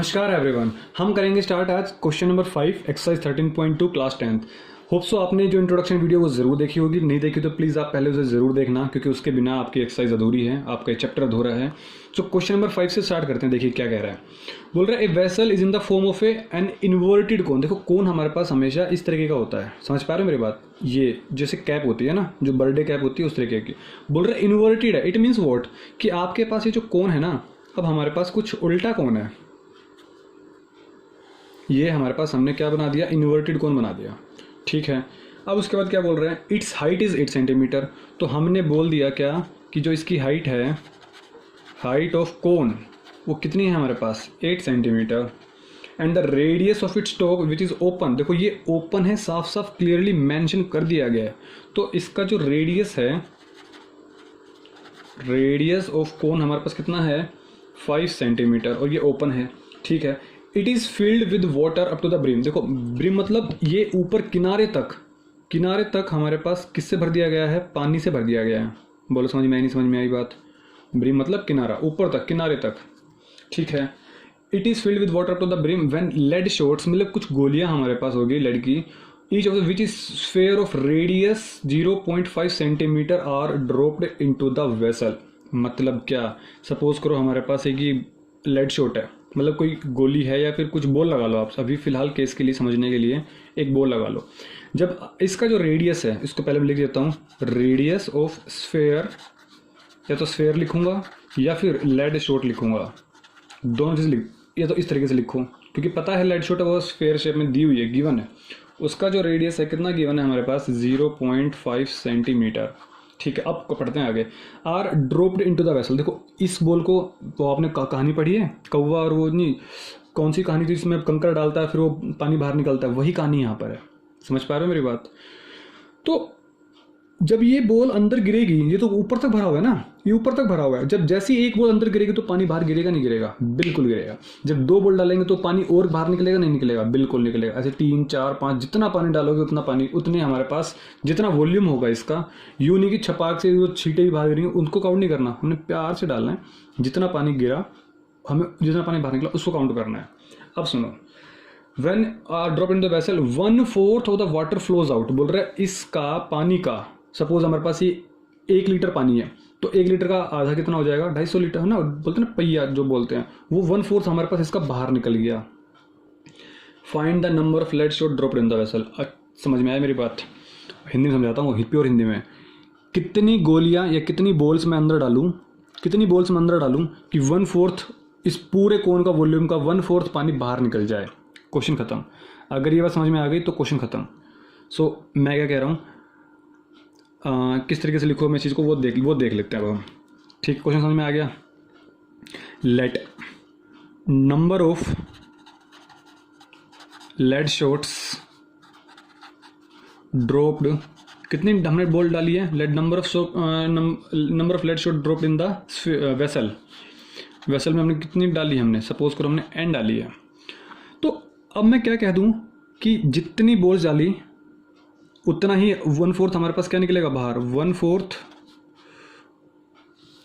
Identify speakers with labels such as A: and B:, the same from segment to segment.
A: नमस्कार एवरीवन, हम करेंगे स्टार्ट आज question number 5 exercise 13.2 class 10th। Hope so आपने जो इंट्रोडक्शन वीडियो वो ज़रूर देखी होगी, नहीं देखी तो प्लीज़ आप पहले उसे ज़रूर देखना, क्योंकि उसके बिना आपकी एक्सरसाइज अधूरी है, आपका चैप्टर अधूरा है। सो क्वेश्चन नंबर 5 से स्टार्ट करते हैं। देखिए क्या कह रहा है। बोल रहा है a vessel is in the form of an inverted कोन। देखो कोन हमारे पास हमेशा इस तरीके का होता है, समझ पा रहे हो मेरी बात। ये जैसे कैप होती है ना, जो बर्थडे कैप होती है उस तरीके की। बोल रहा है इन्वर्टेड है, इट मीन्स वॉट कि आपके पास ये जो कोन है ना, अब हमारे पास कुछ उल्टा कोन है। ये हमारे पास हमने क्या बना दिया, इन्वर्टेड कोन बना दिया, ठीक है। अब उसके बाद क्या बोल रहे हैं, इट्स हाइट इज़ 8 सेंटीमीटर। तो हमने बोल दिया क्या कि जो इसकी हाइट है, हाइट ऑफ कोन वो कितनी है हमारे पास, 8 centimetre. And the radius of its top which is open. देखो ये ओपन है, साफ साफ क्लियरली मेंशन कर दिया गया है। तो इसका जो रेडियस है, रेडियस ऑफ कोन हमारे पास कितना है, 5 सेंटीमीटर, और ये ओपन है, ठीक है। It is filled with water up to the brim. देखो ब्रिम मतलब ये ऊपर किनारे तक हमारे पास किससे भर दिया गया है, पानी से भर दिया गया है। बोलो समझ में आई, नहीं समझ में आई बात। ब्रिम मतलब किनारा, ऊपर तक, किनारे तक, ठीक है। It is filled with water up to the brim when lead shots, मतलब कुछ गोलियां हमारे पास होगी लेड की। Each of the which is sphere of radius 0.5 centimeter are dropped into the vessel. मतलब क्या, सपोज करो हमारे पास एक ही लेड शॉट है, मतलब कोई गोली है या फिर कुछ बॉल लगा लो आप, अभी फिलहाल केस के लिए समझने के लिए एक बॉल लगा लो। जब इसका जो रेडियस है, इसको पहले मैं लिख देता हूँ, रेडियस ऑफ स्फेयर, या तो स्फेयर लिखूंगा या फिर लेड शॉट लिखूंगा, दोनों चीज़ लिख, या तो इस तरीके से लिखूँ, क्योंकि पता है लेड शॉट वो स्फेयर शेप में दी हुई है, गिवन है। उसका जो रेडियस है कितना गिवन है हमारे पास, 0.5 सेंटीमीटर, ठीक है। अब पढ़ते हैं आगे। Are dropped into the vessel. देखो इस बॉल को, वो आपने कहानी पढ़ी है कौवा और वो, नहीं कौन सी कहानी थी जिसमें कंकड़ डालता है फिर वो पानी बाहर निकलता है, वही कहानी यहाँ पर है। समझ पा रहे हो मेरी बात। तो जब ये बॉल अंदर गिरेगी, ये तो ऊपर तक भरा हुआ है ना, ये ऊपर तक भरा हुआ है। जब जैसी एक बॉल अंदर गिरेगी तो पानी बाहर गिरेगा, नहीं गिरेगा, बिल्कुल गिरेगा। जब 2 बॉल डालेंगे तो पानी और बाहर निकलेगा, नहीं निकलेगा, बिल्कुल निकलेगा। ऐसे 3 4 5 जितना पानी डालोगे उतना पानी, उतने हमारे पास जितना वॉल्यूम होगा इसका, यूं नहीं कि छपाक से वो छींटे भी बाहर गिरेंगे, उनको काउंट नहीं करना, हमने प्यार से डालना है। जितना पानी गिरा, हमें जितना पानी बाहर निकला उसको काउंट करना है। अब सुनो, when drop in the vessel 1/4 of the water flows out. बोल रहा है इसका पानी का, सपोज हमारे पास ये 1 लीटर पानी है, तो 1 लीटर का आधा कितना हो जाएगा, 250 लीटर है ना, बोलते हैं ना पहिया जो बोलते हैं, वो 1/4 हमारे पास इसका बाहर निकल गया। Find the number of lead shot dropped in the vessel. समझ में आया मेरी बात, हिंदी में समझाता हूँ, प्योर हिंदी में। कितनी गोलियां या कितनी बॉल्स में अंदर डालूं, कितनी बॉल्स में अंदर डालूं कि 1/4 इस पूरे कोन का वॉल्यूम का 1/4 पानी बाहर निकल जाए। क्वेश्चन खत्म। अगर ये बात समझ में आ गई तो क्वेश्चन खत्म। सो मैं क्या कह रहा हूँ, किस तरीके से लिखो मैं चीज़ को, वो देख लेते हैं अब हम, ठीक। क्वेश्चन समझ में आ गया। Let number of lead shots dropped, कितनी हमने बॉल डाली है, let number of lead shot dropped in the vessel. Vessel में हमने कितनी डाली, हमने सपोज करो हमने n डाली है। तो अब मैं क्या कह दूं कि जितनी बॉल्स डाली उतना ही 1/4 हमारे पास क्या निकलेगा बाहर, 1/4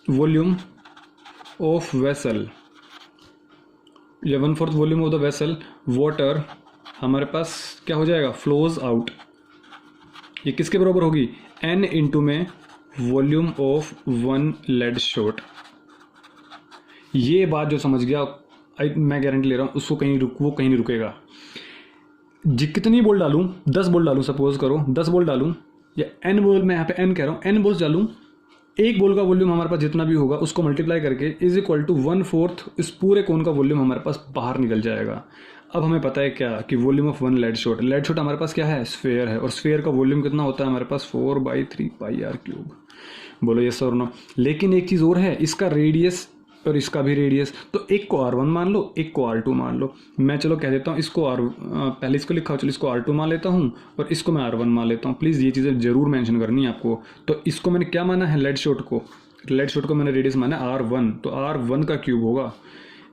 A: वॉल्यूम ऑफ वेसल, या 1/4 volume of the vessel water हमारे पास क्या हो जाएगा, फ्लोज आउट। ये किसके बराबर होगी, n इंटू में वॉल्यूम ऑफ 1 लेड शॉट। ये बात जो समझ गया, मैं गारंटी ले रहा हूँ उसको वो कहीं नहीं रुकेगा। कितनी बॉल डालूं, 10 बॉल डालूं, सपोज करो 10 बॉल डालूं, या n बॉल, मैं यहाँ पे n कह रहा हूँ, n बॉल्स डालूं, एक बॉल का वॉल्यूम हमारे पास जितना भी होगा उसको मल्टीप्लाई करके इज इक्वल टू 1/4 इस पूरे कोन का वॉल्यूम हमारे पास बाहर निकल जाएगा। अब हमें पता है क्या कि volume of 1 lead shot, lead shot हमारे पास क्या है, स्फेयर है, और स्फेयर का वॉल्यूम कितना होता है हमारे पास, 4/3 πr³। बोलो यस और नो। लेकिन एक चीज़ और है, इसका रेडियस और इसका भी रेडियस, तो एक को R1 मान लो, एक को R2 मान लो। मैं चलो कह देता हूँ इसको पहले इसको लिखा हो, चलो इसको R2 मान लेता हूँ और इसको मैं R1 मान लेता हूँ। प्लीज़ ये चीज़ें जरूर मेंशन करनी है आपको। तो इसको मैंने क्या माना है, लेड शॉट को मैंने रेडियस माना R1, तो R1 का क्यूब होगा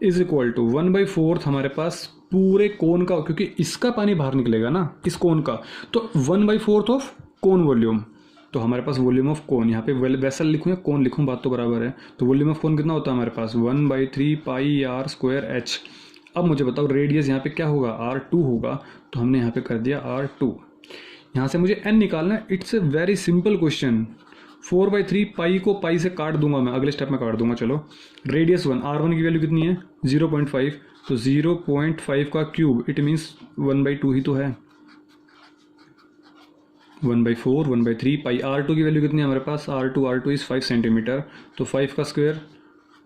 A: इज इक्वल टू 1/4 हमारे पास पूरे कोन का, क्योंकि इसका पानी बाहर निकलेगा ना इस कोन का, तो 1/4 ऑफ कोन वॉल्यूम। तो हमारे पास वॉल्यूम ऑफ कोन, यहाँ पे वेसल लिखूँ या कोन लिखूँ बात तो बराबर है। तो वॉल्यूम ऑफ कोन कितना होता है हमारे पास, 1/3 πr² h। अब मुझे बताओ रेडियस यहाँ पे क्या होगा, R2 होगा, तो हमने यहाँ पे कर दिया R2। यहाँ से मुझे n निकालना है। It's a very simple question. 4/3 पाई को पाई से काट दूंगा मैं, अगले स्टेप में काट दूंगा। चलो रेडियस 1, R1 की वैल्यू कितनी है 0.5, तो 0.5 का क्यूब इट मीन्स 1/2 ही तो है, 1/4, 1/3 पाई। R2 की वैल्यू कितनी है हमारे पास, R2 इज़ 5 सेंटीमीटर, तो 5 का स्क्वायर।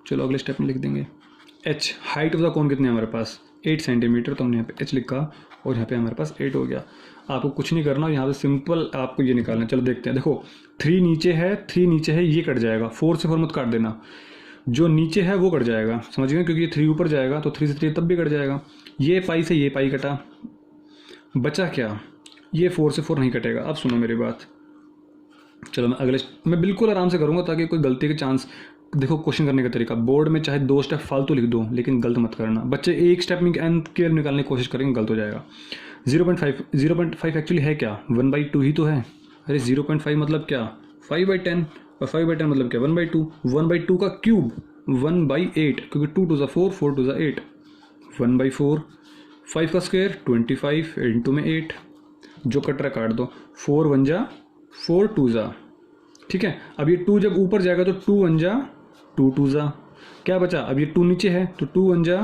A: चलो अगले स्टेप में लिख देंगे। h height of the cone कितनी है हमारे पास 8 सेंटीमीटर, तो हमने यहाँ पे h लिखा और यहाँ पे हमारे पास 8 हो गया। आपको कुछ नहीं करना, यहाँ पे सिंपल आपको ये निकालना है। चलो देखते हैं। देखो 3 नीचे है, ये कट जाएगा, 4 से 4 मत काट देना, जो नीचे है वो कट जाएगा, समझ गए, क्योंकि ये 3 ऊपर जाएगा तो 3 से 3 तब भी कट जाएगा। ये पाई से ये पाई कटा, बचा क्या, ये 4 से 4 नहीं कटेगा। अब सुनो मेरी बात, चलो मैं बिल्कुल आराम से करूँगा ताकि कोई गलती के चांस। देखो क्वेश्चन करने का तरीका, बोर्ड में चाहे 2 स्टेप फालतू लिख दो लेकिन गलत मत करना। बच्चे एक स्टेप में एन के निकालने की कोशिश करेंगे, गलत हो जाएगा। 0.5 एक्चुअली है क्या, 1/2 ही तो है। अरे 0.5 मतलब क्या 5/10, और 5/10 मतलब क्या 1/2। 1/2 का क्यूब 1/8, क्योंकि 2 2 4, 4 2 8, 1/4। 5 का स्क्वायर 25 इंटू में 8, जो कट रहा काट दो, 4 1 जा 4 2 जा, ठीक है। अब ये 2 जब ऊपर जाएगा तो 2 1 जा 2 2 जा, क्या बचा, अब ये 2 नीचे है तो 2 1 जा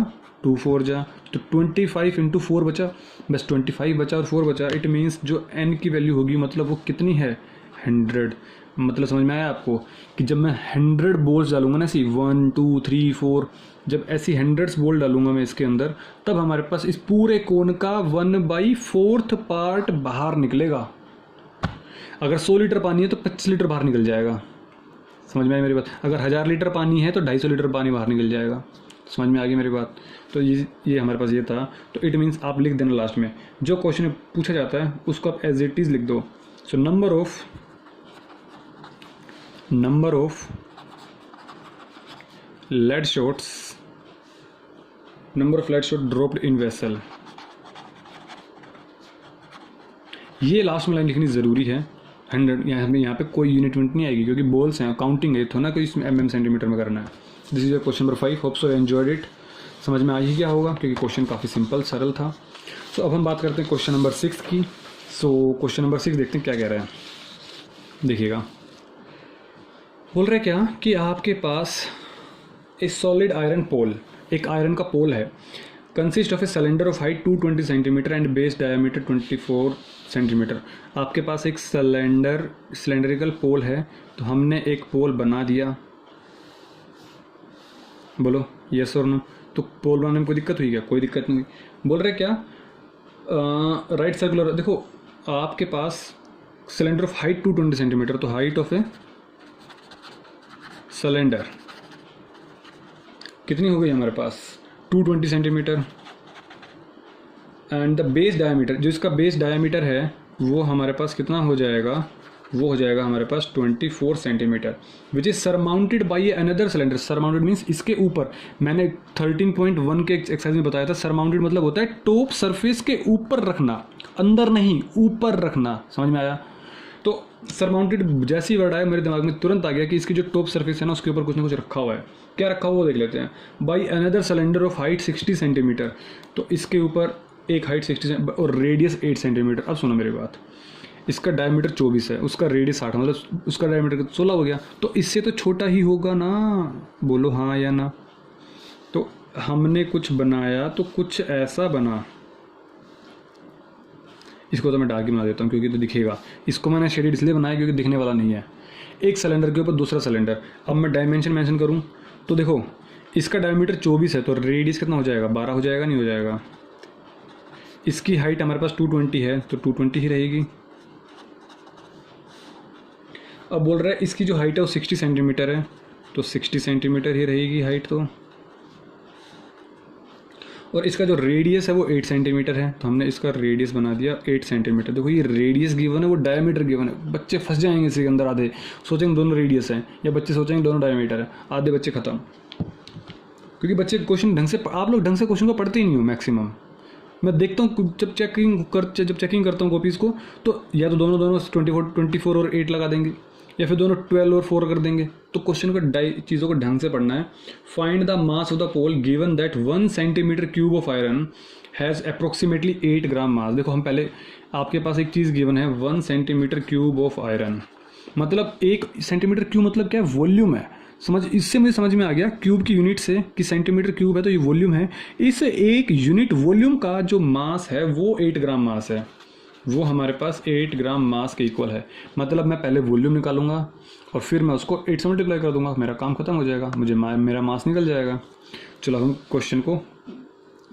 A: 2 4 जा, तो 25 इंटू 4 बचा, बस 25 बचा और 4 बचा। इट मीन्स जो n की वैल्यू होगी मतलब वो कितनी है 100। मतलब समझ में आया आपको कि जब मैं 100 बॉल्स डालूंगा ना, ऐसी 1 2 3 4, जब ऐसी 100 बॉल डालूंगा मैं इसके अंदर, तब हमारे पास इस पूरे कोन का 1/4 पार्ट बाहर निकलेगा। अगर 100 लीटर पानी है तो 25 लीटर बाहर निकल जाएगा, समझ में आई मेरी बात। अगर 1000 लीटर पानी है तो 250 लीटर पानी बाहर निकल जाएगा, समझ में आ गई मेरी बात। तो ये हमारे पास ये था। तो इट मीन्स आप लिख देना लास्ट में जो क्वेश्चन पूछा जाता है उसको आप एज इट इज़ लिख दो। So number of lead shots dropped in vessel, ये लास्ट में लाइन लिखनी ज़रूरी है। 100 यहाँ पे कोई यूनिट नहीं आएगी क्योंकि बॉल्स हैं, काउंटिंग है, तो ना कोई इसमें mm सेंटीमीटर में करना है। This is question number 5। Hope so enjoyed it. समझ में आई ही क्या होगा क्योंकि क्वेश्चन काफ़ी सिंपल सरल था। सो अब हम बात करते हैं क्वेश्चन नंबर 6 की। सो क्वेश्चन नंबर 6 देखते हैं क्या कह रहा है, देखिएगा। बोल रहे क्या कि आपके पास ए सॉलिड आयरन पोल, एक आयरन का पोल है, consist of a cylinder of height 220 centimetre and base diameter 24 centimetre. आपके पास एक सिलेंडरिकल पोल है, तो हमने एक पोल बना दिया, बोलो यस और नो। तो पोल बनाने में कोई दिक्कत हुई क्या, कोई दिक्कत नहीं हुई। बोल रहे क्या राइट सर्कुलर, देखो आपके पास सिलेंडर ऑफ हाइट 220 सेंटीमीटर, तो हाइट ऑफ ए सिलेंडर कितनी हो गई हमारे पास 220 centimetre, and the base diameter, जो इसका बेस डायमीटर है वो हमारे पास कितना हो जाएगा, वो हो जाएगा हमारे पास 24 centimetre, which is surmounted by another cylinder. Surmounted means इसके ऊपर, मैंने 13.1 के एक्सरसाइज में बताया था, सरमाउंटेड मतलब होता है टॉप सरफेस के ऊपर रखना, अंदर नहीं ऊपर रखना, समझ में आया। तो सरमाउंटेड जैसी वर्ड आया मेरे दिमाग में तुरंत आ गया कि इसकी जो टॉप सरफेस है ना उसके ऊपर कुछ ना कुछ रखा हुआ है। क्या रखा हुआ वो देख लेते हैं। By another cylinder of height 60 centimetre, तो इसके ऊपर एक हाइट 60 और रेडियस 8 सेंटीमीटर। अब सुनो मेरी बात, इसका डायमीटर 24 है, उसका रेडियस 60, मतलब उसका डायमीटर 16 हो गया, तो इससे तो छोटा ही होगा ना, बोलो हाँ या ना। तो हमने कुछ बनाया तो कुछ ऐसा बना, इसको तो मैं डार्क ही बना देता हूँ क्योंकि तो दिखेगा। इसको मैंने शेडेड इसलिए बनाया क्योंकि दिखने वाला नहीं है। एक सिलेंडर के ऊपर दूसरा सिलेंडर, अब मैं डायमेंशन मेंशन करूँ तो देखो इसका डायमीटर 24 है, तो रेडियस कितना हो जाएगा 12 हो जाएगा, नहीं हो जाएगा। इसकी हाइट हमारे पास 220 है, तो 220 ही रहेगी। अब बोल रहा है इसकी जो हाइट है वो 60 सेंटीमीटर है, तो 60 सेंटीमीटर ही रहेगी हाइट तो। और इसका जो रेडियस है वो 8 सेंटीमीटर है, तो हमने इसका रेडियस बना दिया 8 सेंटीमीटर। देखो ये रेडियस गिवन है, वो डायमीटर गिवन है। बच्चे फंस जाएंगे इसके अंदर, आधे सोचेंगे दोनों रेडियस हैं, या बच्चे सोचेंगे दोनों डायमीटर है, आधे बच्चे खत्म। क्योंकि बच्चे क्वेश्चन ढंग से, आप लोग ढंग से क्वेश्चन को पढ़ते ही नहीं हो मैक्सिमम। मैं देखता हूँ जब चेकिंग करता हूँ कॉपीज़ को, तो या तो दोनों 24 और 8 लगा देंगे, या फिर दोनों 12 और 4 कर देंगे। तो क्वेश्चन को चीज़ों को ढंग से पढ़ना है। Find the mass of the pole given that 1 centimeter cube of iron has approximately 8 gram mass. देखो हम पहले, आपके पास एक चीज़ गिवन है 1 सेंटीमीटर क्यूब ऑफ आयरन, मतलब 1 सेंटीमीटर क्यूब मतलब क्या है, वॉल्यूम है। समझ, इससे मुझे समझ में आ गया क्यूब की यूनिट से कि सेंटीमीटर क्यूब है तो ये वॉल्यूम है। इस एक यूनिट वॉल्यूम का जो मास है वो 8 ग्राम मास है, वो हमारे पास 8 ग्राम मास के इक्वल है। मतलब मैं पहले वॉल्यूम निकालूंगा और फिर मैं उसको 8 से मल्टीप्लाई कर दूंगा, मेरा काम खत्म हो जाएगा, मुझे मेरा मास निकल जाएगा। चलो हम क्वेश्चन को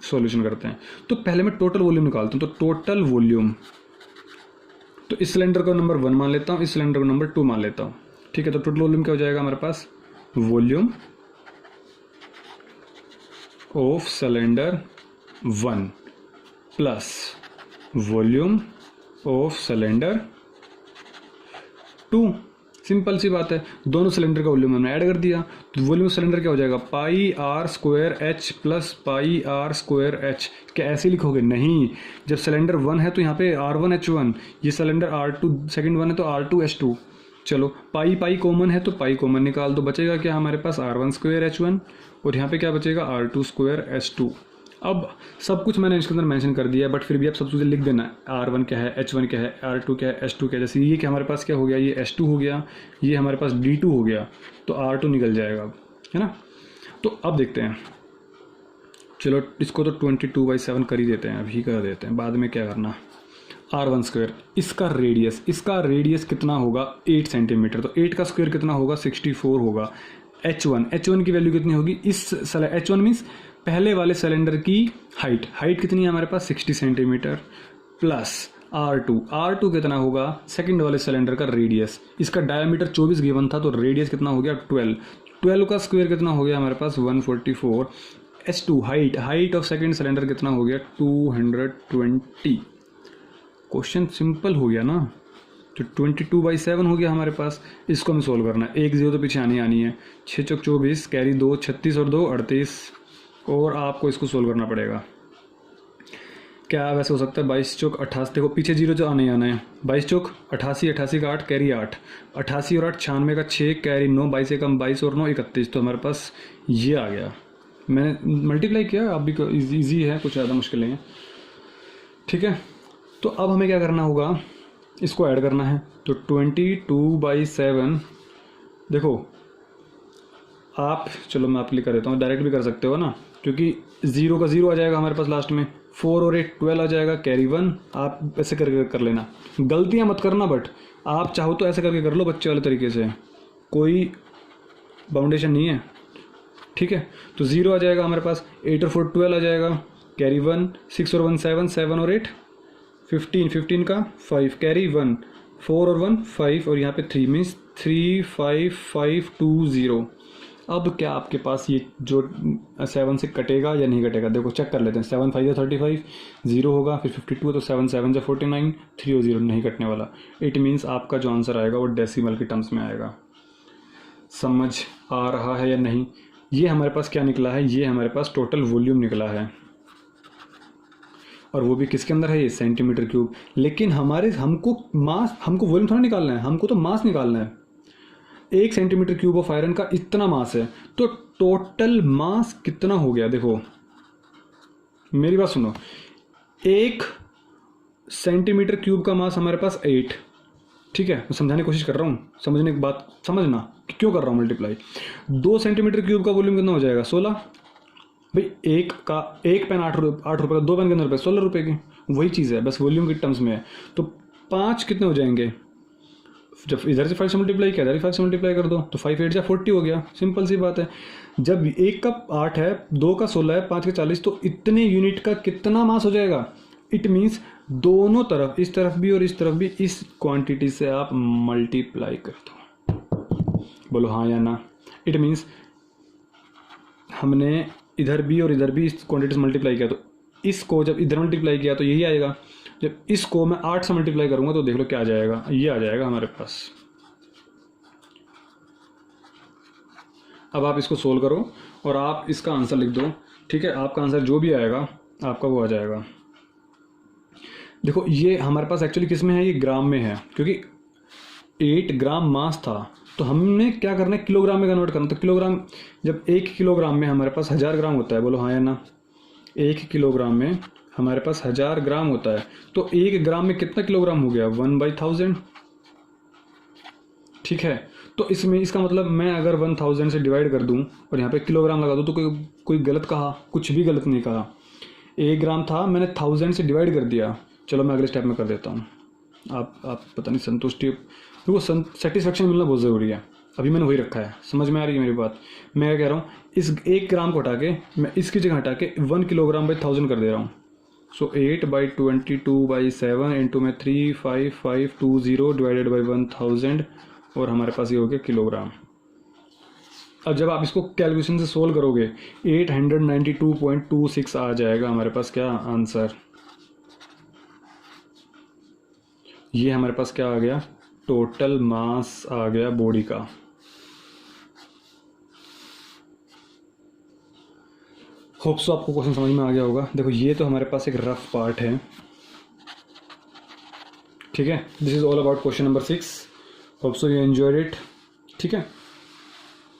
A: सॉल्यूशन करते हैं। तो पहले मैं टोटल वॉल्यूम निकालता हूँ। तो टोटल वॉल्यूम, तो इस सिलेंडर को नंबर 1 मान लेता हूँ, इस सिलेंडर को नंबर 2 मान लेता हूँ, ठीक है। तो टोटल वॉल्यूम क्या हो जाएगा हमारे पास, volume of cylinder 1 plus volume of cylinder 2। Simple सी बात है, दोनों सिलेंडर का वॉल्यूम हमने ऐड कर दिया, तो वॉल्यूम ऑफ सिलेंडर क्या हो जाएगा, pi r square h plus pi r square h. क्या ऐसे लिखोगे, नहीं, जब सिलेंडर 1 है तो यहाँ पे R1H1, ये सिलेंडर R2 सेकंड 1 है तो R2H2। चलो पाई पाई कॉमन है तो पाई कॉमन निकाल दो, बचेगा क्या हमारे पास R1 स्क्वायर H1 और यहाँ पे क्या बचेगा R2 स्क्वायर H2। अब सब कुछ मैंने इसके अंदर मेंशन कर दिया है, बट फिर भी आप सब चीज़ें लिख देना, R1 क्या है, H1 क्या है, R2 क्या है, H2 क्या है। जैसे ये कि हमारे पास क्या हो गया, ये H2 हो गया, ये हमारे पास D2 हो गया, तो R2 निकल जाएगा अब, है ना। तो अब देखते हैं, चलो इसको तो 22/7 कर ही देते हैं, अभी कर देते हैं, बाद में क्या करना। R1 स्क्वायर, इसका रेडियस कितना होगा, 8 सेंटीमीटर, तो 8 का स्क्वायर कितना होगा, 64 होगा। H1 की वैल्यू कितनी होगी, इस H1 मीन्स पहले वाले सिलेंडर की हाइट कितनी है हमारे पास, 60 सेंटीमीटर, प्लस R2 कितना होगा, सेकंड वाले सिलेंडर का रेडियस, इसका डायमीटर 24 गिवन था तो रेडियस कितना हो गया 12 का स्क्वायर कितना हो गया हमारे पास 144। H2 height of second cylinder कितना हो गया 220। क्वेश्चन सिंपल हो गया ना, तो 22/7 हो गया हमारे पास। इसको हमें सोल्व करना है, 1 0 तो पीछे आनी है, 6 चौक 24, कैरी 2, 36 और 2 38, और आपको इसको सोल्व करना पड़ेगा। क्या वैसे हो सकता है 22 चौक 88, देखो पीछे 0 जो आना ही आना है, 22 चौक 88, 88 का 8 कैरी 8, 88 और 8 96 का 6 कैरी 9, 22 एकम 22 और 9 31, तो हमारे पास ये आ गया। मैंने मल्टीप्लाई किया, आप भी ईजी है, कुछ ज़्यादा मुश्किल नहीं है, ठीक है। तो अब हमें क्या करना होगा, इसको ऐड करना है। तो 22/7, देखो आप, चलो मैं आपके लिए कर देता हूँ, डायरेक्ट भी कर सकते हो ना, क्योंकि 0 का 0 आ जाएगा हमारे पास लास्ट में, 4 और 8 12 आ जाएगा, कैरी 1, आप ऐसे करके कर लेना, गलतियाँ मत करना, बट आप चाहो तो ऐसे करके कर लो बच्चे वाले तरीके से, कोई बाउंडेशन नहीं है, ठीक है। तो 0 आ जाएगा हमारे पास, 8 और 4 12 आ जाएगा, कैरी 1, 6 और 1 7, 7 और 8 15, 15 का 5 कैरी 1, 4 और 1 5 और यहाँ पे 3 मीन्स 3 5 5 2 0। अब क्या आपके पास ये जो 7 से कटेगा या नहीं कटेगा, देखो चेक कर लेते हैं। 7 5 या 35, 0 होगा, फिर 52 तो 7 7 या 49, 3 और 0 नहीं कटने वाला। इट मीन्स आपका जो आंसर आएगा वो डेसिमल के टर्म्स में आएगा। समझ आ रहा है या नहीं। ये हमारे पास क्या निकला है, ये हमारे पास टोटल वॉल्यूम निकला है, और वो भी किसके अंदर है, ये सेंटीमीटर क्यूब। लेकिन हमको वॉल्यूम थोड़ा निकालना है, हमको तो मास निकालना है। 1 सेंटीमीटर क्यूब ऑफ आयरन का इतना मास है, तो टोटल मास कितना हो गया। देखो मेरी बात सुनो, 1 सेंटीमीटर क्यूब का मास हमारे पास 8, ठीक है। मैं समझाने की कोशिश कर रहा हूँ, समझने की बात समझना कि क्यों कर रहा हूँ मल्टीप्लाई। 2 सेंटीमीटर क्यूब का वॉल्यूम कितना हो जाएगा 16। भाई एक पेन 8 रुपये का, 2 पेन कितने रुपये 16 रुपये की, वही चीज़ है, बस वॉल्यूम के टर्म्स में है। तो 5 कितने हो जाएंगे, जब इधर से 5 से मल्टीप्लाई किया, इधर 5 से मल्टीप्लाई कर दो, तो 5 8 या 40 हो गया। सिंपल सी बात है। जब 1 का 8 है, 2 का 16 है, 5 का 40, तो इतने यूनिट का कितना मास हो जाएगा। इट मीन्स दोनों तरफ, इस तरफ भी और इस तरफ भी, इस क्वांटिटी से आप मल्टीप्लाई कर दो। बोलो हाँ या ना। इट मीन्स हमने इधर भी और इधर भी इस क्वांटिटी से मल्टीप्लाई किया, तो इसको जब इधर मल्टीप्लाई किया तो यही आएगा। जब इसको मैं 8 से मल्टीप्लाई करूंगा तो देख लो क्या आ जाएगा, ये आ जाएगा हमारे पास। अब आप इसको सोल्व करो और आप इसका आंसर लिख दो, ठीक है। आपका आंसर जो भी आएगा आपका वो आ जाएगा। देखो ये हमारे पास एक्चुअली किस में है, ये ग्राम में है, क्योंकि 8 ग्राम मास था, तो हमने क्या करना है, किलोग्राम में कन्वर्ट करना। तो किलोग्राम, जब 1 किलोग्राम में हमारे पास 1000 ग्राम होता है, बोलो हाँ या ना, 1 किलोग्राम में हमारे पास 1000 ग्राम होता है, तो 1 ग्राम में कितना किलोग्राम हो गया, 1/1000। ठीक है, तो इसमें इसका मतलब मैं अगर 1000 से डिवाइड कर दूं और यहाँ पे किलोग्राम लगा दूं तो कोई गलत कहा, कुछ भी गलत नहीं कहा। 1 ग्राम था, मैंने 1000 से डिवाइड कर दिया। चलो मैं अगले स्टेप में कर देता हूँ। आप पता नहीं संतुष्टि, देखो सेटिस्फेक्शन मिलना बहुत ज़रूरी है। अभी मैंने वही रखा है, समझ में आ रही है मेरी बात। मैं क्या कह रहा हूँ, इस 1 ग्राम को हटा के मैं इसकी जगह हटा के 1 किलोग्राम बाई 1000 कर दे रहा हूँ। सो 8/22/7 इंटू में 35520 डिवाइडेड बाई 1000 और हमारे पास ये हो गया किलोग्राम। अब जब आप इसको कैलकुलेशन से सोल्व करोगे 892.26 आ जाएगा हमारे पास क्या आंसर। ये हमारे पास क्या आ गया, टोटल मास आ गया बॉडी का। होप सो आपको क्वेश्चन समझ में आ गया होगा। देखो ये तो हमारे पास एक रफ पार्ट है, ठीक है। This is all about question number 6। Hope so you enjoyed it, ठीक है।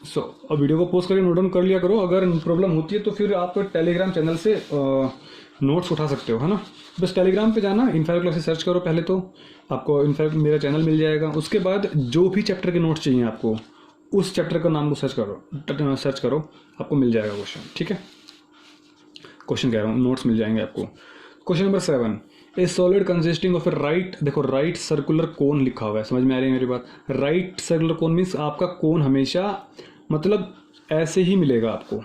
A: सो अब वीडियो को पोस्ट करके नोट डाउन कर लिया करो। अगर प्रॉब्लम होती है तो फिर आप टेलीग्राम चैनल से नोट्स उठा सकते हो, है ना। बस टेलीग्राम पे जाना, इनफैक्ट क्लासेस सर्च करो पहले, तो आपको इनफैक्ट मेरा चैनल मिल जाएगा। उसके बाद जो भी चैप्टर के नोट्स चाहिए आपको, उस चैप्टर का नाम को सर्च करो, आपको मिल जाएगा क्वेश्चन, ठीक है। क्वेश्चन कह रहा हूँ, नोट्स मिल जाएंगे आपको। Question number 7, A solid consisting of A right, देखो राइट सर्कुलर कोन लिखा हुआ है, समझ में आ रही है मेरी बात। राइट सर्कुलर कोन मीन्स आपका कोन हमेशा मतलब ऐसे ही मिलेगा आपको,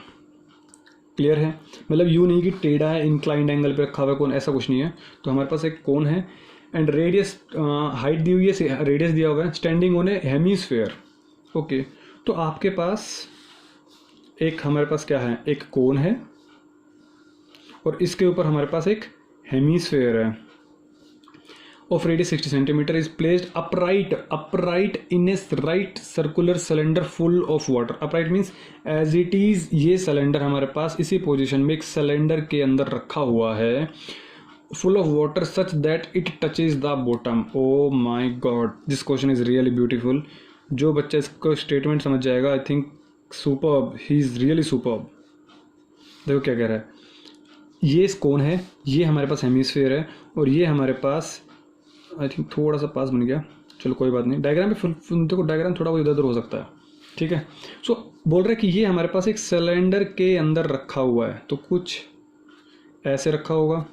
A: क्लियर है। मतलब यूँ नहीं कि टेढ़ा है, इंक्लाइंड एंगल पे रखा हुआ है कोन, ऐसा कुछ नहीं है। तो हमारे पास एक कोन है एंड रेडियस, हाइट दी हुई है, रेडियस दिया हुआ है, standing on A hemisphere. Okay, तो आपके पास एक, हमारे पास क्या है, एक कोन है और इसके ऊपर हमारे पास एक हेमीस्फेयर है of radius 60 centimeter, is placed upright in a right circular cylinder full of water. Upright means as it is, ये सिलेंडर हमारे पास इसी पोजीशन में एक सिलेंडर के अंदर रखा हुआ है, full of water such that it touches the bottom. Oh my god, this question is really beautiful. जो बच्चा इसको स्टेटमेंट समझ जाएगा, I think superb, he is really superb. देखो क्या कह रहा है, ये कोन है, ये हमारे पास हेमीस्फेयर है और ये हमारे पास, आई थिंक थोड़ा सा पास बन गया, चलो कोई बात नहीं। डायग्राम पे देखो, डायग्राम थोड़ा बहुत इधर उधर हो सकता है, ठीक है। सो बोल रहे हैं कि ये हमारे पास एक सिलेंडर के अंदर रखा हुआ है, तो कुछ ऐसे रखा होगा,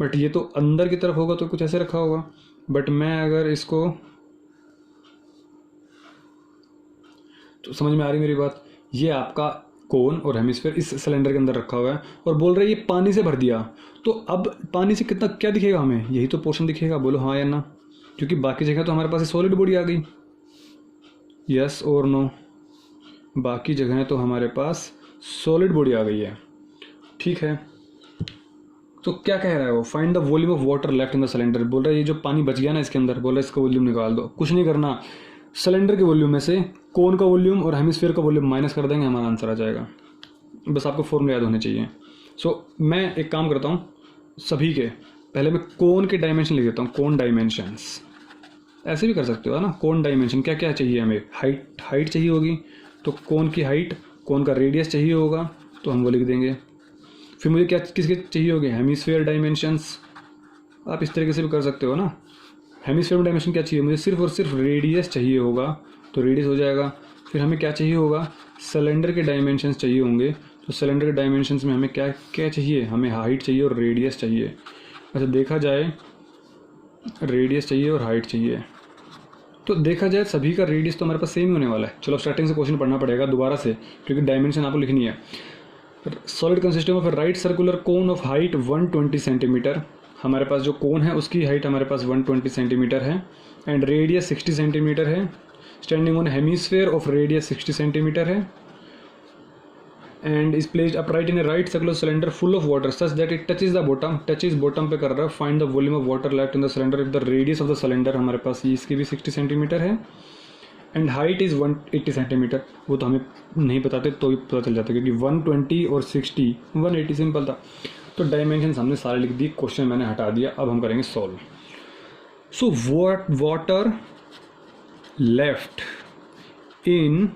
A: बट ये तो अंदर की तरफ होगा तो कुछ ऐसे रखा होगा। बट मैं अगर इसको, तो समझ में आ रही मेरी बात, ये आपका कोन और हेमिस्फीयर इस सिलेंडर के अंदर रखा हुआ है और बोल रहे हैं ये पानी से भर दिया, तो अब पानी से कितना क्या दिखेगा हमें, यही तो पोर्शन दिखेगा, बोलो हाँ या ना। क्योंकि बाकी जगह तो हमारे पास सॉलिड बॉडी आ गई, यस और नो, बाकी जगह तो हमारे पास सॉलिड बॉडी आ गई है, ठीक है। तो क्या कह रहा है वो, find the volume of water left in the cylinder. बोल रहा है ये जो पानी बच गया ना इसके अंदर, बोल रहा है इसका वॉल्यूम निकाल दो। कुछ नहीं करना, सिलेंडर के वॉल्यूम में से कोन का वॉल्यूम और हेमिस्फीयर का वॉल्यूम माइनस कर देंगे, हमारा आंसर आ जाएगा। बस आपको फॉर्मूला याद होने चाहिए। मैं एक काम करता हूँ, सभी के पहले मैं कोन के डायमेंशन लिख देता हूँ, कोन डायमेंशंस, ऐसे भी कर सकते हो है ना। कोन डायमेंशन क्या क्या चाहिए हमें, हाइट चाहिए होगी, तो कोन की हाइट, कोन का रेडियस चाहिए होगा, तो हम वो लिख देंगे। फिर मुझे क्या किसके चाहिए होंगे, हेमिस्फीयर डायमेंशंस, आप इस तरीके से भी कर सकते हो ना। हेमिस्फीयर डायमेंशन क्या चाहिए मुझे, सिर्फ और सिर्फ रेडियस चाहिए होगा, तो रेडियस हो जाएगा। फिर हमें क्या चाहिए होगा, सिलेंडर के डायमेंशंस चाहिए होंगे, तो सिलेंडर के डायमेंशंस में हमें क्या क्या चाहिए, हमें हाइट चाहिए और रेडियस चाहिए। अच्छा देखा जाए, रेडियस चाहिए और हाइट चाहिए, तो देखा जाए सभी का रेडियस तो हमारे पास सेम ही होने वाला है। चलो स्टार्टिंग से क्वेश्चन पढ़ना पड़ेगा दोबारा से, क्योंकि डायमेंशन आपको लिखनी है। Solid consisting of right circular cone of height 120 centimetre, हमारे पास जो कोन है उसकी हाइट हमारे पास 120 सेंटीमीटर है एंड रेडियस 60 सेंटीमीटर है, standing on hemisphere of radius 60 centimetre है and is placed upright in a right circular cylinder full of water such that it touches the bottom, touches bottom पे कर रहा है। Find the volume of water left in the cylinder if the radius of the cylinder, हमारे पास इसकी भी 60 centimetre है and height is 180 centimetre. वो तो हमें नहीं बताते तो भी पता चल जाता है, क्योंकि 120 और 60 180 सिंपल था। तो डायमेंशन हमने सारे लिख दी, क्वेश्चन मैंने हटा दिया। अब हम करेंगे सॉल्व। सो वाटर लेफ्ट इन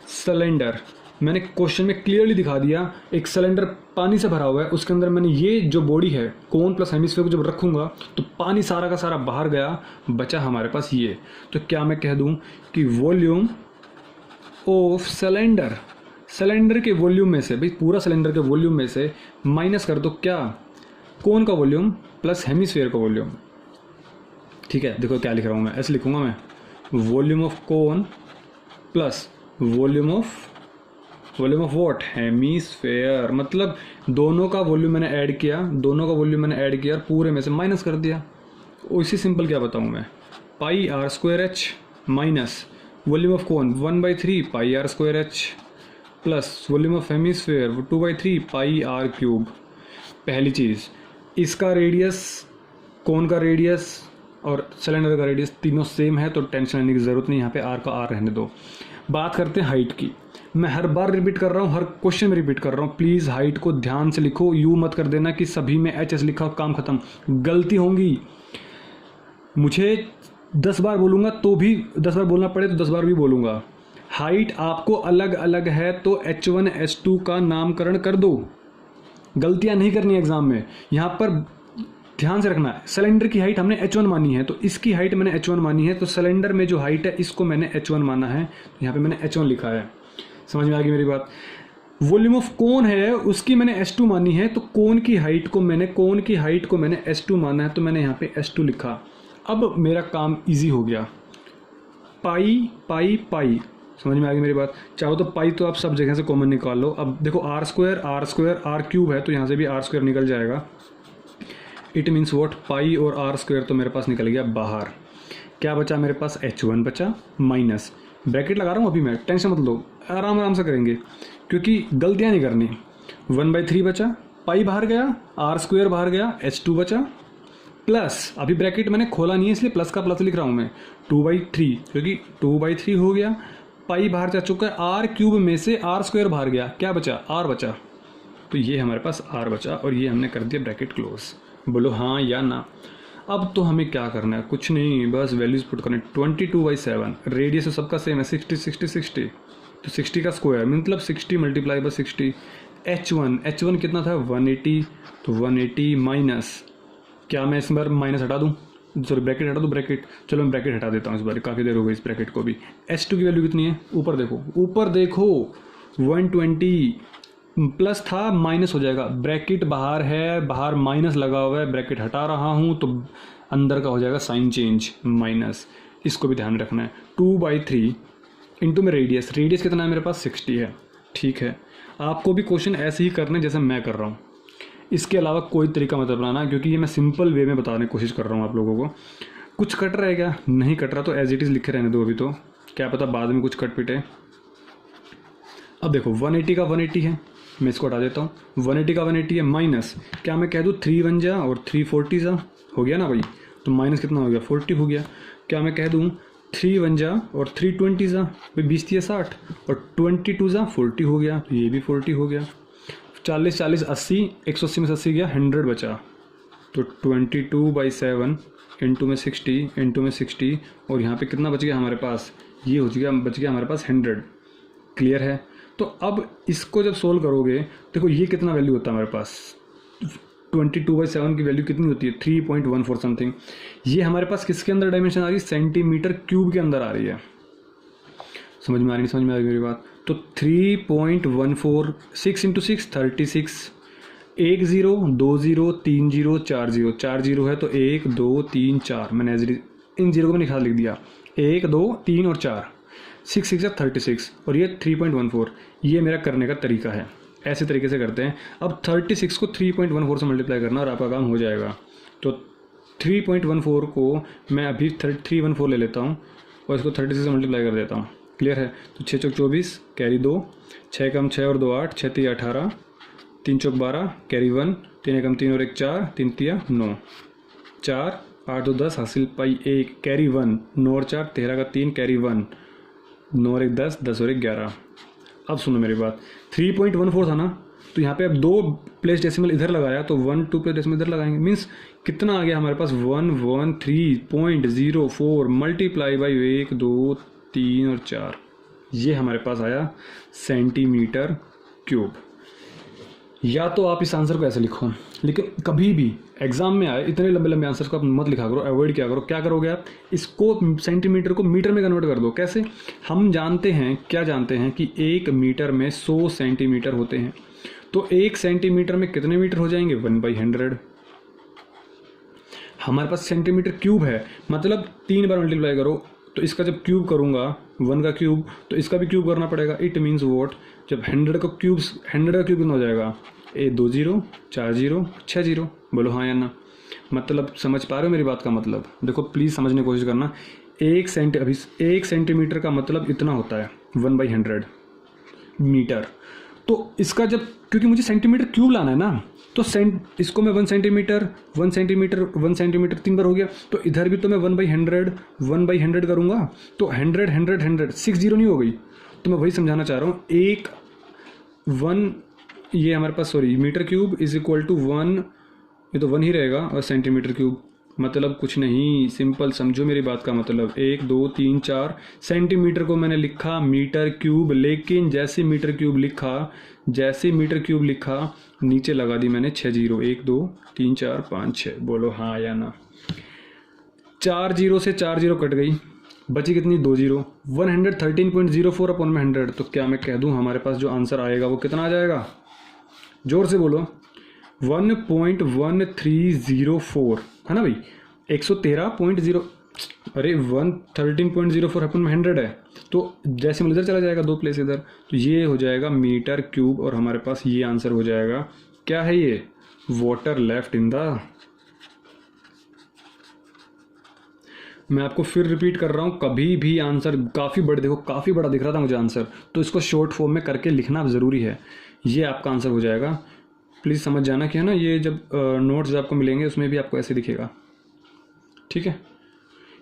A: सिलेंडर। मैंने क्वेश्चन में क्लियरली दिखा दिया, एक सिलेंडर पानी से भरा हुआ है, उसके अंदर मैंने ये जो बॉडी है कोन प्लस हेमिस्फीयर को जब रखूंगा तो पानी सारा का सारा बाहर गया, बचा हमारे पास ये। तो क्या मैं कह दूं कि वॉल्यूम ऑफ सिलेंडर, सिलेंडर के वॉल्यूम में से, भाई पूरा सिलेंडर के वॉल्यूम में से माइनस कर दो क्या, कोन का वॉल्यूम प्लस हेमिस्फीयर का वॉल्यूम। ठीक है, देखो क्या लिख रहा हूँ मैं, ऐसे लिखूंगा मैं, volume of cone plus volume of what, hemisphere. मतलब दोनों का वॉल्यूम मैंने ऐड किया, दोनों का वॉल्यूम मैंने ऐड किया, पूरे में से माइनस कर दिया। इसी सिंपल क्या बताऊँ मैं, pi r square h minus volume of cone 1/3 pi r square h plus volume of hemisphere 2/3 pi r cube. पहली चीज़, इसका रेडियस, कोन का रेडियस और सिलेंडर का रेडियस तीनों सेम है, तो टेंशन लेने की ज़रूरत नहीं, यहाँ पे आर का आर रहने दो। बात करते हैं हाइट की। मैं हर बार रिपीट कर रहा हूँ, हर क्वेश्चन में रिपीट कर रहा हूँ, प्लीज़ हाइट को ध्यान से लिखो, यू मत कर देना कि सभी में एच एस लिखा, काम खत्म। गलती होंगी, मुझे 10 बार बोलूँगा तो भी 10 बार बोलना पड़े तो 10 बार भी बोलूँगा। हाइट आपको अलग अलग है तो H1 H2 का नामकरण कर दो, गलतियाँ नहीं करनी एग्जाम में। यहाँ पर ध्यान से रखना है, सिलेंडर की हाइट हमने H1 मानी है तो इसकी हाइट मैंने H1 मानी है, तो सिलेंडर में जो हाइट है इसको मैंने H1 माना है, तो यहाँ पे मैंने H1 लिखा है। समझ में आ गई मेरी बात। वॉल्यूम ऑफ कोन है, उसकी मैंने S2 मानी है, तो कोन की हाइट को मैंने S2 माना है, तो मैंने यहाँ पे S2 लिखा। अब मेरा काम इजी हो गया, पाई पाई पाई। समझ में आ गई मेरी बात। चाहो तो पाई तो आप सब जगह से कॉमन निकाल लो। अब देखो आर स्क्वायर आर क्यूब है, तो यहाँ से भी आर स्क्वायर निकल जाएगा। इट मीन्स वॉट, पाई और आर स्क्वायर तो मेरे पास निकल गया बाहर। क्या बचा मेरे पास, H1 बचा माइनस, ब्रैकेट लगा रहा हूँ अभी मैं, टेंशन मत लो, आराम से करेंगे क्योंकि गलतियाँ नहीं करनी। 1/3 बचा, पाई बाहर गया, आर स्क्वायर बाहर गया, H2 बचा, प्लस अभी ब्रैकेट मैंने खोला नहीं है इसलिए प्लस का प्लस लिख रहा हूँ मैं, 2/3 क्योंकि 2/3 हो गया, पाई बाहर जा चुका है, आर क्यूब में से आर स्क्वायर बाहर गया, क्या बचा, आर बचा, तो ये हमारे पास आर बचा और ये हमने कर दिया ब्रैकेट क्लोज। बोलो हाँ या ना। अब तो हमें क्या करना है, कुछ नहीं, बस वैल्यूज पुट करने। 22/7 रेडियस तो सबका सेम है, 60 तो 60 का स्क्वायर मतलब 60 × 60। H1 कितना था, 180, तो 180 माइनस, क्या मैं इस बार माइनस हटा दूँ, सॉरी ब्रैकेट हटा दूँ, ब्रैकेट, चलो मैं ब्रैकेट हटा देता हूँ इस बार, काफ़ी देर हो गई इस ब्रैकेट को भी। H2 की वैल्यू कितनी है, ऊपर देखो 120 प्लस था माइनस हो जाएगा, ब्रैकेट बाहर है, बाहर माइनस लगा हुआ है, ब्रैकेट हटा रहा हूँ तो अंदर का हो जाएगा साइन चेंज माइनस, इसको भी ध्यान रखना है। 2/3 इंटू में रेडियस कितना है मेरे पास, 60 है। ठीक है, आपको भी क्वेश्चन ऐसे ही करने जैसे मैं कर रहा हूँ, इसके अलावा कोई तरीका मत अपनाना, क्योंकि ये मैं सिंपल वे में बताने की कोशिश कर रहा हूँ आप लोगों को। कुछ कट रहा है क्या, नहीं कट रहा तो एज इट इज़ लिखे रहने दो अभी, तो क्या पता बाद में कुछ कट पिटे। अब देखो 180 का 180 है, मैं इसको हटा देता हूँ, 180 का 180 है माइनस, क्या मैं कह दूँ 3 1 जा और 3 40 जा, हो गया ना भाई, तो माइनस कितना हो गया, 40 हो गया। क्या मैं कह दूँ 3 1 जा और 3 20 जा, भाई 20 3 60 और 22 जा 40 हो गया, तो ये भी 40 हो गया। 40 40 80, 180 में 80 गया, 100 बचा, तो 22/7 इंटू में 60 और यहाँ पे कितना बच गया हमारे पास, ये हो गया, बच गया हमारे पास 100। क्लियर है। तो अब इसको जब सोल्व करोगे, देखो ये कितना वैल्यू होता है हमारे पास, 22/7 की वैल्यू कितनी होती है, 3.14 समथिंग। ये हमारे पास किसके अंदर डायमेंशन आ रही है, सेंटीमीटर क्यूब के अंदर आ रही है। समझ में आ रही मेरी बात। तो 3.14, 6 × 6 36, 1 0 2 0 3 0 4 0, 4 0 है तो 1 2 3 4, मैंने इन जीरो को मैंने लिख दिया, 1 2 3 और 4, 6 6 36 और ये 3.14। ये मेरा करने का तरीका है, ऐसे तरीके से करते हैं। अब 36 को 3.14 से मल्टीप्लाई करना और आपका काम हो जाएगा। तो 3.14 को मैं अभी 314 ले लेता हूँ और इसको 36 से मल्टीप्लाई कर देता हूँ। क्लियर है। तो 6 चौक 24 कैरी 2, 6 कम 6 और 2 8, 6 3 18, 3 चौक 12 कैरी 1, 3 एकम 3 और 1 4, 3 तिया 9, 4 8 2 10 हासिल पाई 1 कैरी 1, 9 और 4 13 का 3 कैरी 1, 9 और 1 10, 10 और 1 11। अब सुनो मेरी बात, 3.14 था ना, तो यहाँ पे अब 2 प्लेस डेसिमल इधर लगाया तो 1 2 प्लेस डेसिमल इधर लगाएंगे, मीन्स कितना आ गया हमारे पास 113.04 मल्टीप्लाई बाई 1 2 3 और 4, ये हमारे पास आया सेंटीमीटर क्यूब। या तो आप इस आंसर को ऐसे लिखो, लेकिन कभी भी एग्जाम में आए इतने लंबे लंबे आंसर्स को आप मत लिखा करो, अवॉइड किया करो। क्या करोगे आप, इसको सेंटीमीटर को मीटर में कन्वर्ट कर दो। कैसे, हम जानते हैं, क्या जानते हैं कि 1 मीटर में 100 सेंटीमीटर होते हैं, तो 1 सेंटीमीटर में कितने मीटर हो जाएंगे, 1/100। हमारे पास सेंटीमीटर क्यूब है, मतलब 3 बार मल्टीप्लाई करो, तो इसका जब क्यूब करूंगा 1 का क्यूब, तो इसका भी क्यूब करना पड़ेगा। इट मीन्स वॉट, जब 100 का क्यूब कितना हो जाएगा, 2 0 4 0 6 0। बोलो हाँ या ना, मतलब समझ पा रहे हो मेरी बात का मतलब। देखो प्लीज़ समझने की कोशिश करना। 1 सेंटीमीटर का मतलब इतना होता है 1/100 मीटर। तो इसका जब, क्योंकि मुझे सेंटीमीटर क्यूब लाना है ना, तो इसको मैं 1 सेंटीमीटर 1 सेंटीमीटर 1 सेंटीमीटर 3 बार हो गया, तो इधर भी तो मैं 1/100 करूँगा, तो 100 100 100 6 0 नहीं हो गई। तो मैं वही समझाना चाह रहा हूँ, 1 ये हमारे पास, sorry, metre cube is equal to 1, ये तो 1 ही रहेगा, और सेंटीमीटर क्यूब मतलब कुछ नहीं, सिंपल समझो मेरी बात का मतलब। 1 2 3 4 सेंटीमीटर को मैंने लिखा मीटर क्यूब, लेकिन जैसे मीटर क्यूब लिखा नीचे लगा दी मैंने 6 0, 1 2 3 4 5 6। बोलो हाँ या ना। 4 0 से 4 0 कट गई, बची कितनी, 2 0। 113.04 अपॉन में 100, तो क्या मैं कह दूं हमारे पास जो आंसर आएगा वो कितना आ जाएगा, जोर से बोलो, 1.1304 है ना भाई, 113.0, अरे 113.04 अपन में 100 है, तो जैसे इधर चला जाएगा 2 प्लेस इधर, तो ये हो जाएगा मीटर क्यूब, और हमारे पास ये आंसर हो जाएगा। क्या है ये, वाटर लेफ्ट इन द, मैं आपको फिर रिपीट कर रहा हूँ, कभी भी आंसर काफ़ी बड़े, देखो काफ़ी बड़ा दिख रहा था मुझे आंसर, तो इसको शॉर्ट फॉर्म में करके लिखना ज़रूरी है, ये आपका आंसर हो जाएगा। प्लीज़ समझ जाना कि है ना, ये जब नोट्स आपको मिलेंगे उसमें भी आपको ऐसे दिखेगा, ठीक है।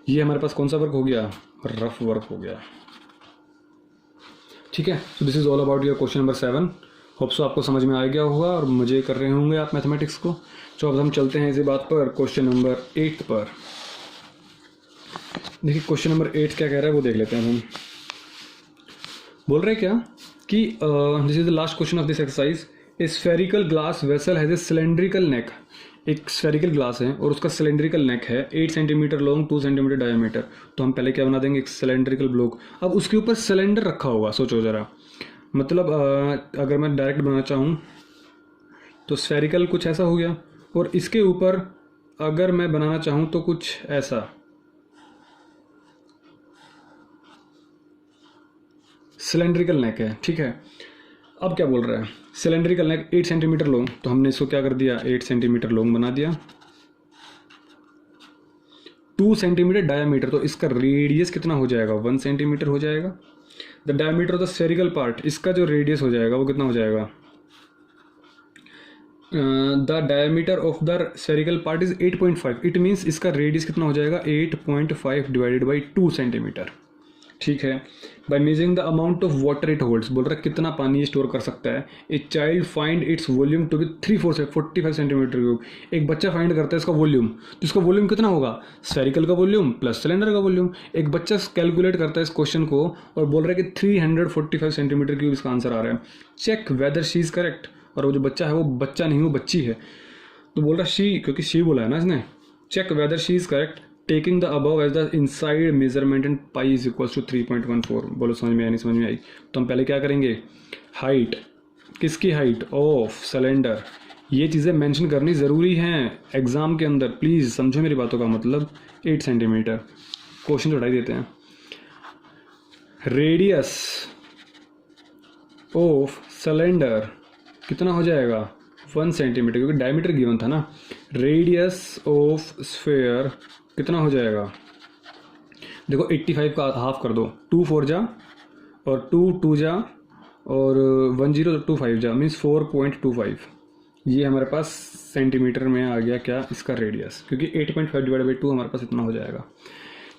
A: ये हमारे पास कौन सा वर्क हो गया, रफ वर्क हो गया, ठीक है। So this is all about your question number 7। Hope so आपको समझ में आ गया होगा और मुझे कर रहे होंगे आप मैथमेटिक्स को। तो अब हम चलते हैं इसी बात पर, क्वेश्चन नंबर 8 पर। देखिए क्वेश्चन नंबर 8 क्या कह रहा है वो देख लेते हैं हम। बोल रहे क्या कि this is the last question of this exercise. A spherical glass vessel has a cylindrical neck. एक स्फेरिकल ग्लास है और उसका सिलेंड्रिकल नेक है, 8 सेंटीमीटर लॉन्ग, 2 सेंटीमीटर डायमीटर। तो हम पहले क्या बना देंगे, एक सिलेंड्रिकल ब्लॉक। अब उसके ऊपर सिलेंडर रखा होगा, सोचो ज़रा, मतलब अगर मैं डायरेक्ट बनाना चाहूँ तो स्फेरिकल कुछ ऐसा हो गया, और इसके ऊपर अगर मैं बनाना चाहूँ तो कुछ ऐसा, सिलेंड्रिकल नेक है, ठीक है। अब क्या बोल रहा है, सिलेंड्रिकल नेक 8 सेंटीमीटर लॉन्ग, तो हमने इसको क्या कर दिया, 8 सेंटीमीटर लॉन्ग बना दिया। 2 सेंटीमीटर डायामीटर, तो इसका रेडियस कितना हो जाएगा, 1 सेंटीमीटर हो जाएगा। The diameter of the spherical part, इसका जो रेडियस हो जाएगा वो कितना हो जाएगा, the diameter of the spherical part is 8.5। It means इसका रेडियस कितना हो जाएगा, 8.5 डिवाइडेड बाई 2 सेंटीमीटर, ठीक है। By measuring the amount of water it holds, बोल रहा है कितना पानी ये स्टोर कर सकता है। A child find its volume to be 45 centimeter cube. एक बच्चा फाइंड करता है इसका वॉल्यूम, तो इसका वॉल्यूम कितना होगा, स्फेरिकल का वॉल्यूम प्लस सिलेंडर का वॉल्यूम। एक बच्चा कैलकुलेट करता है इस क्वेश्चन को और बोल रहा है कि 345 सेंटीमीटर क्यूब इसका आंसर आ रहा है। Check whether she is correct, और वो जो बच्चा है वो बच्चा नहीं, वो बच्ची है, तो बोल रहा है शी, क्योंकि शी बोला है ना इसने। Check whether she is correct taking the above as the inside measurement and pi is equals to 3.14। बोलो समझ में आई, नहीं समझ में आई। तो हम पहले क्या करेंगे, हाइट, किसकी हाइट, ऑफ सिलेंडर, ये चीज़ें मेंशन करनी ज़रूरी हैं एग्जाम के अंदर, प्लीज़ समझो मेरी बातों का मतलब। 8 सेंटीमीटर, क्वेश्चन उठाई देते हैं। रेडियस ऑफ सिलेंडर कितना हो जाएगा, 1 सेंटीमीटर, क्योंकि डायमीटर गिवन था ना। रेडियस ऑफ स्फेयर कितना हो जाएगा, देखो 85 का हाफ कर दो, 2 4 जा और 2 2 जा और 1 0 2 5 जा, मीन्स 4.25। ये हमारे पास सेंटीमीटर में आ गया क्या, इसका रेडियस, क्योंकि 8.5 डिवाइड बाई 2 हमारे पास इतना हो जाएगा,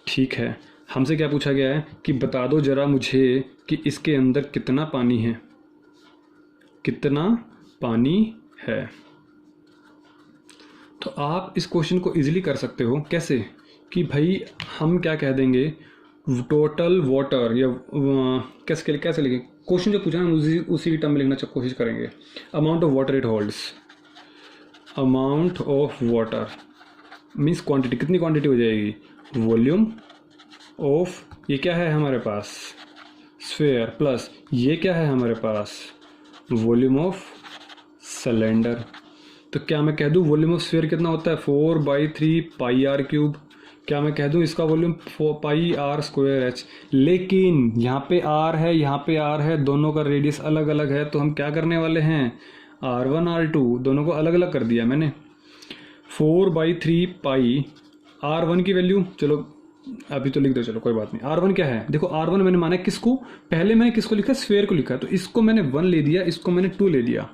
A: ठीक है। हमसे क्या पूछा गया है कि बता दो ज़रा मुझे कि इसके अंदर कितना पानी है, कितना पानी है। तो आप इस क्वेश्चन को इजीली कर सकते हो। कैसे कि भाई हम क्या कह देंगे, टोटल वाटर, या कैसे लिखें, क्वेश्चन जो पूछा है उसी टर्म में लिखना कोशिश करेंगे। Amount of water it holds, amount of water means quantity, कितनी क्वांटिटी हो जाएगी, वॉल्यूम ऑफ, ये क्या है हमारे पास, स्फीयर, प्लस ये क्या है हमारे पास, वॉल्यूम ऑफ सिलेंडर। तो क्या मैं कह दूँ वॉल्यूम ऑफ स्फीयर कितना होता है, 4/3 पाई आर क्यूब। क्या मैं कह दूँ इसका volume pi r square h. लेकिन यहाँ पे आर है, यहाँ पे आर है, दोनों का रेडियस अलग अलग है, तो हम क्या करने वाले हैं, R1 R2 दोनों को अलग अलग कर दिया मैंने। 4/3 पाई R1 की वैल्यू, चलो अभी तो लिख दो, चलो कोई बात नहीं। R1 क्या है, देखो R1 मैंने माना किसको, पहले मैंने किसको लिखा, स्फीयर को लिखा, तो इसको मैंने 1 ले दिया, इसको मैंने 2 ले दिया।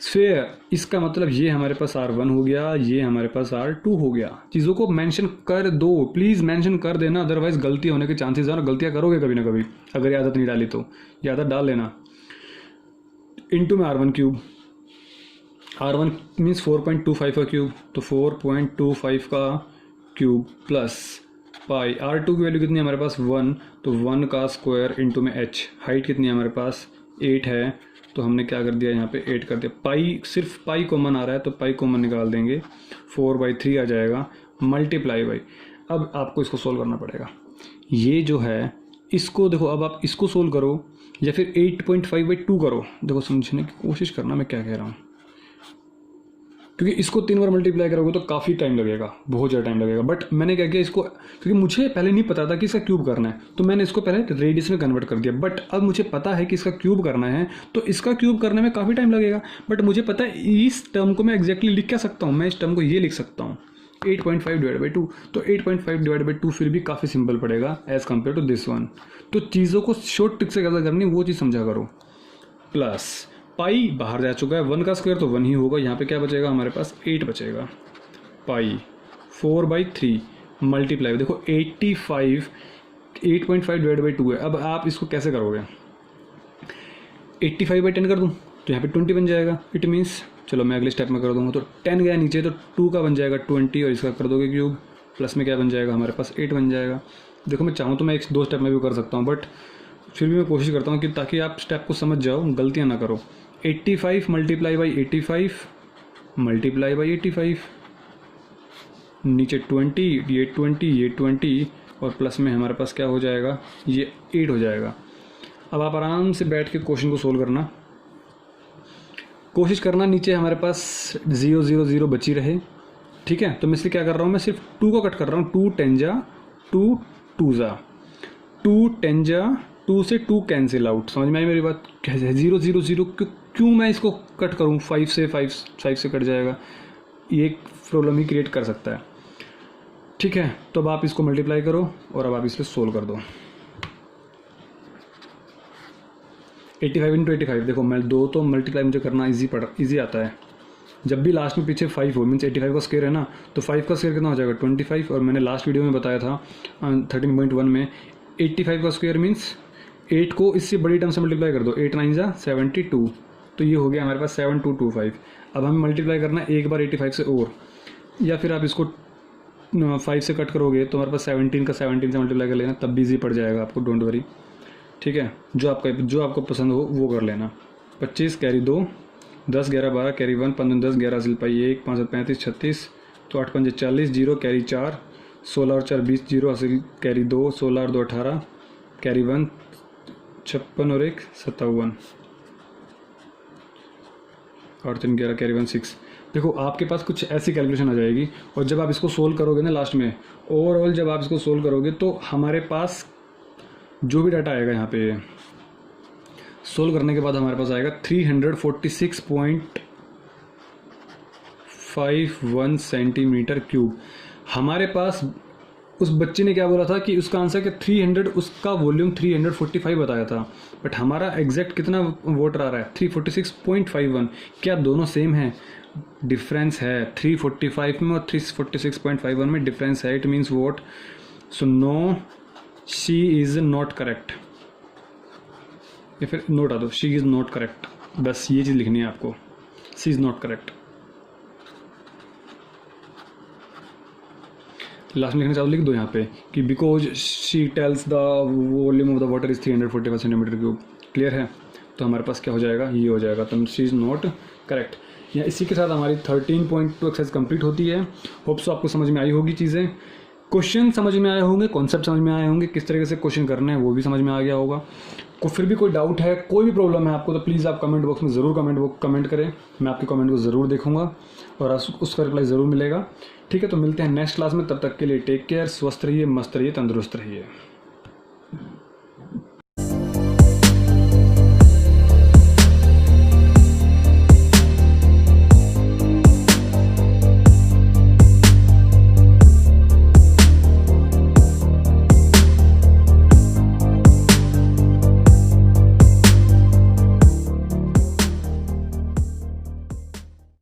A: स्फीयर, इसका मतलब ये हमारे पास R1 हो गया, ये हमारे पास R2 हो गया। चीज़ों को मेंशन कर दो, प्लीज़ मेंशन कर देना, अदरवाइज गलती होने के चांसेस है, और गलतियाँ करोगे कभी ना कभी, अगर ये आदत नहीं डाली तो ये आदत डाल लेना। इनटू में R1 क्यूब, R1 मीन्स 4.25 का क्यूब, तो 4.25 का क्यूब प्लस पाई, R2 की वैल्यू कितनी है हमारे पास 1, तो 1 का स्क्वायर इंटू में h, हाइट कितनी है हमारे पास 8 है, तो हमने क्या कर दिया यहाँ पे 8 कर दिया। पाई, सिर्फ पाई कॉमन आ रहा है तो पाई कॉमन निकाल देंगे, 4/3 आ जाएगा, मल्टीप्लाई बाई। अब आपको इसको सोल्व करना पड़ेगा। ये जो है इसको देखो, अब आप इसको सोल्व करो या फिर 8.5/2 करो। देखो समझने की कोशिश करना मैं क्या कह रहा हूँ, क्योंकि इसको 3 बार मल्टीप्लाई करोगे तो काफ़ी टाइम लगेगा, बहुत ज़्यादा टाइम लगेगा। बट मैंने क्या किया इसको, क्योंकि मुझे पहले नहीं पता था कि इसका क्यूब करना है, तो मैंने इसको पहले रेडियस में कन्वर्ट कर दिया। बट अब मुझे पता है कि इसका क्यूब करना है, तो इसका क्यूब करने में काफ़ी टाइम लगेगा। बट मुझे पता है इस टर्म को मैं एग्जैक्टली लिख क्या सकता हूँ, मैं इस टर्म को ये लिख सकता हूँ 8.5/2, तो 8.5/2 फिर भी काफ़ी सिंपल पड़ेगा as compared to this one. तो चीज़ों को शॉर्ट ट्रिक से कैसे करनी वो चीज़ समझा करो। प्लस पाई बाहर जा चुका है, 1 का स्क्वायर तो 1 ही होगा, यहाँ पे क्या बचेगा हमारे पास 8 बचेगा, पाई 4/3 मल्टीप्लाई, देखो 85, 8.5/2 है। अब आप इसको कैसे करोगे, 85/10 कर दूँ तो यहाँ पे 20 बन जाएगा। इट मीन्स, चलो मैं अगले स्टेप में कर दूँगा, तो 10 गया नीचे तो 2 का बन जाएगा 20, और इसका कर दोगे क्यूब, प्लस में क्या बन जाएगा हमारे पास 8 बन जाएगा। देखो मैं चाहूँ तो मैं 1-2 स्टेप में भी कर सकता हूँ, बट फिर भी मैं कोशिश करता हूँ कि ताकि आप स्टेप को समझ जाओ, गलतियाँ ना करो। 85 मल्टीप्लाई बाई 85 मल्टीप्लाई बाई 85, नीचे 20, ये 20, ये 20, और प्लस में हमारे पास क्या हो जाएगा, ये 8 हो जाएगा। अब आप आराम से बैठ के क्वेश्चन को सोल्व करना, कोशिश करना नीचे हमारे पास 0 0 0 बची रहे, ठीक है। तो मैं इसलिए क्या कर रहा हूँ, मैं सिर्फ 2 को कट कर रहा हूँ, 2 10 जा 2 2 जा 2 10 जा 2 से 2 कैंसिल आउट। समझ में आई मेरी बात, कैसे 0 0 0 क्यों मैं इसको कट करूँ, 5 से कट जाएगा, ये एक प्रॉब्लम ही क्रिएट कर सकता है, ठीक है। तो अब आप इसको मल्टीप्लाई करो और अब आप इस पर सोल्व कर दो। 85 × 85, देखो मैं 2 तो मल्टीप्लाई मुझे करना ईजी आता है। जब भी लास्ट में पीछे 5 हो, मीन्स 85 का स्क्वायर है ना, तो 5 का स्क्वायर कितना हो जाएगा 25, और मैंने लास्ट वीडियो में बताया था 13.1 में 85 का स्क्वायर मीन्स 8 को इससे बड़ी टर्म से मल्टीप्लाई कर दो, 8 9 जा 72, तो ये हो गया हमारे पास 7225। अब हमें मल्टीप्लाई करना है एक बार 85 से, और या फिर आप इसको 5 से कट करोगे तो हमारे पास 17 का 17 से मल्टीप्लाई कर लेना, तब भी ईजी पड़ जाएगा आपको, डोंट वरी, ठीक है। जो आपको पसंद हो वो कर लेना। 25 कैरी 2, 10 11 12 कैरी 1, 15 10 11 सिल पाई 1, 5 35 36, तो 8 5 40, 0 कैरी 4, 16 और 4 20, 0 हासिल कैरी 2, 16 और 2 18 कैरी 1, 56 और 1 57, और 3 11 कैरी 1 6। देखो आपके पास कुछ ऐसी कैलकुलेशन आ जाएगी, और जब आप इसको सोल्व करोगे ना लास्ट में, ओवरऑल जब आप इसको सोल्व करोगे तो हमारे पास जो भी डाटा आएगा यहाँ पे सोल्व करने के बाद हमारे पास आएगा 346.51 सेंटीमीटर क्यूब। हमारे पास उस बच्चे ने क्या बोला था कि उसका आंसर कि 300, उसका वॉल्यूम 345 बताया था, बट हमारा एग्जैक्ट कितना वाटर आ रहा है 346.51। क्या दोनों सेम है? डिफरेंस है, 345 में और 346.51 में डिफरेंस है। It means what? So no, she is not correct, या फिर नोट आ दो, शी इज़ नॉट करेक्ट। बस ये चीज़ लिखनी है आपको, सी इज़ नॉट करेक्ट। लास्ट में लिखना चाहो लिख दो यहाँ पे कि because she tells the volume of the water is 345 centimeter cube. Clear है? तो हमारे पास क्या हो जाएगा, ये हो जाएगा, तो शी इज़ नॉट करेक्ट। या इसी के साथ हमारी 13.2 एक्सरसाइज कंप्लीट होती है। होप्स आपको समझ में आई होगी चीज़ें, क्वेश्चन समझ में आए होंगे, कॉन्सेप्ट समझ में आए होंगे, किस तरीके से क्वेश्चन करने हैं वो भी समझ में आ गया होगा। फिर भी कोई डाउट है, कोई भी प्रॉब्लम है आपको, तो प्लीज़ आप कमेंट बॉक्स में ज़रूर कमेंट करें। मैं आपके कमेंट को ज़रूर देखूंगा और उसका रिप्लाई ज़रूर मिलेगा। ठीक है, तो मिलते हैं नेक्स्ट क्लास में। तब तक के लिए टेक केयर, स्वस्थ रहिए, मस्त रहिए, तंदुरुस्त रहिए।